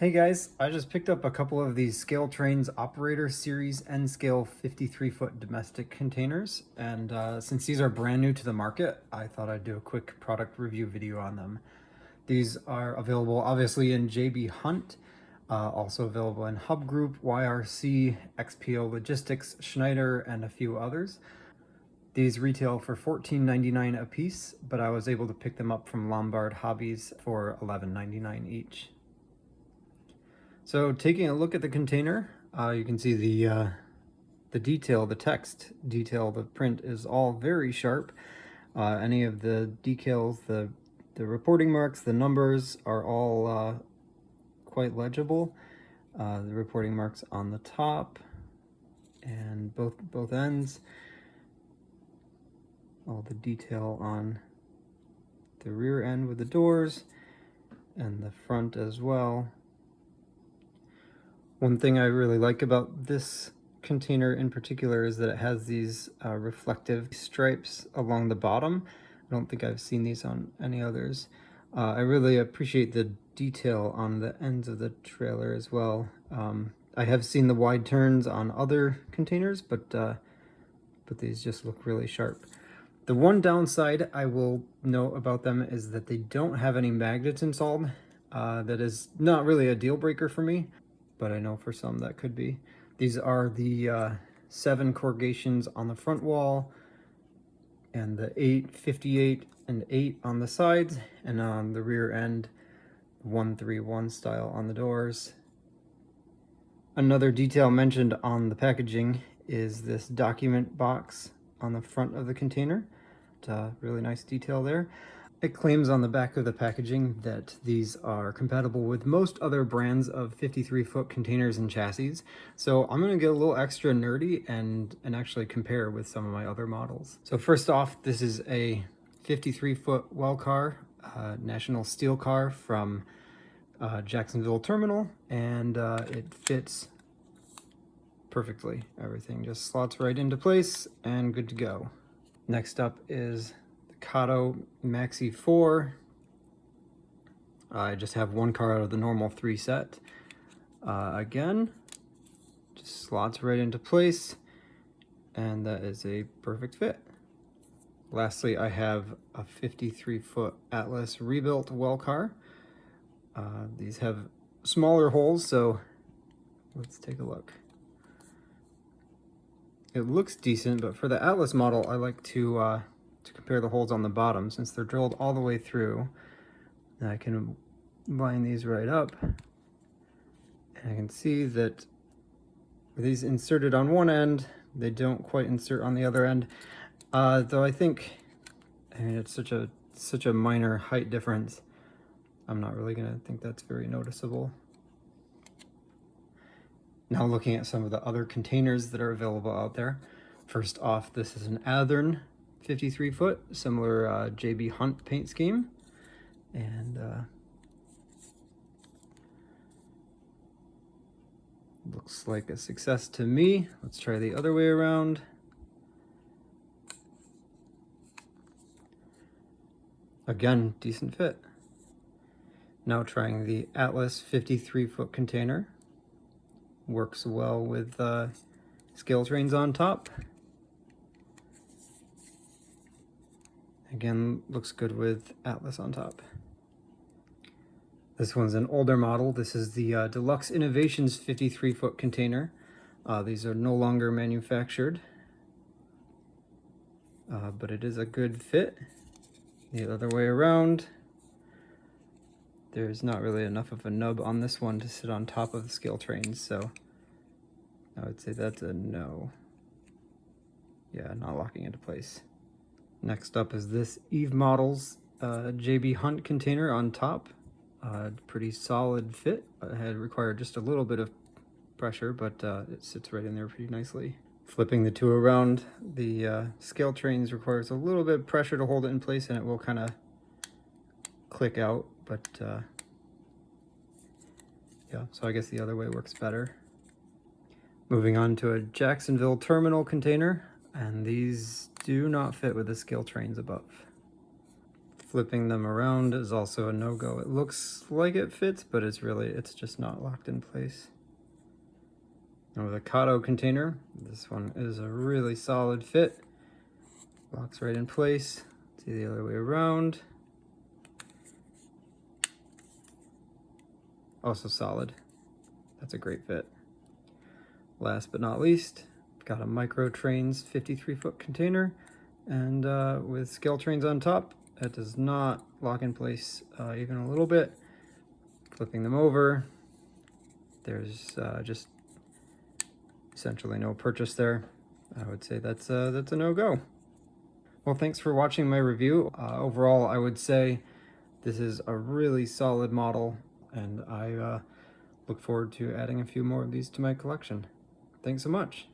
Hey guys, I just picked up a couple of these ScaleTrains Operator Series N-Scale 53-foot domestic containers, and since these are brand new to the market, I thought I'd do a quick product review video on them. These are available obviously in JB Hunt, also available in Hub Group, YRC, XPO Logistics, Schneider, and a few others. These retail for $14.99 a piece, but I was able to pick them up from Lombard Hobbies for $11.99 each. So taking a look at the container, you can see the detail, the text detail, the print is all very sharp. Any of the decals, the reporting marks, the numbers are all quite legible. The reporting marks on the top and both ends. All the detail on the rear end with the doors and the front as well. One thing I really like about this container in particular is that it has these reflective stripes along the bottom. I don't think I've seen these on any others. I really appreciate the detail on the ends of the trailer as well. I have seen the wide turns on other containers, but these just look really sharp. The one downside I will note about them is that they don't have any magnets installed. That is not really a deal breaker for me, but I know for some that could be. These are the 7 corrugations on the front wall and the 8, 58, and 8 on the sides, and on the rear end 131 style on the doors. Another detail mentioned on the packaging is this document box on the front of the container. It's a really nice detail there. It claims on the back of the packaging that these are compatible with most other brands of 53-foot containers and chassis. So I'm gonna get a little extra nerdy and actually compare with some of my other models. So first off, this is a 53-foot well car, National Steel car from Jacksonville Terminal, and it fits perfectly. Everything just slots right into place and good to go. Next up is Kato Maxi 4. I just have one car out of the normal 3 set. Again, just slots right into place, and that is a perfect fit. Lastly, I have a 53-foot Atlas rebuilt well car. These have smaller holes, so let's take a look. It looks decent, but for the Atlas model, I like to compare the holes on the bottom since they're drilled all the way through. And I can line these right up, and I can see that with these inserted on one end, they don't quite insert on the other end. Though I mean, it's such a minor height difference. I'm not really gonna think that's very noticeable. Now looking at some of the other containers that are available out there. First off, this is an Athearn 53-foot, similar JB Hunt paint scheme. And looks like a success to me. Let's try the other way around. Again, decent fit. Now trying the Atlas 53-foot container. Works well with ScaleTrains on top. Again, looks good with Atlas on top. This one's an older model. This is the Deluxe Innovations 53-foot container. These are no longer manufactured, but it is a good fit. The other way around, there's not really enough of a nub on this one to sit on top of the ScaleTrains, so I would say that's a no. Yeah, not locking into place. Next up is this Eve Models JB Hunt container on top. Pretty solid fit. It had required just a little bit of pressure, but it sits right in there pretty nicely. Flipping the two around, the ScaleTrains requires a little bit of pressure to hold it in place, and it will kind of click out, but yeah, so I guess the other way works better. Moving on to a Jacksonville Terminal container, and these do not fit with the ScaleTrains above. Flipping them around is also a no-go. It looks like it fits, but it's just not locked in place. Now with a Kato container, this one is a really solid fit. Locks right in place. See the other way around. Also solid. That's a great fit. Last but not least, got a ScaleTrains 53-foot container, and with ScaleTrains on top, it does not lock in place even a little bit. Flipping them over, there's just essentially no purchase there. I would say that's a no-go. Well, thanks for watching my review. Overall, I would say this is a really solid model, and I look forward to adding a few more of these to my collection. Thanks so much.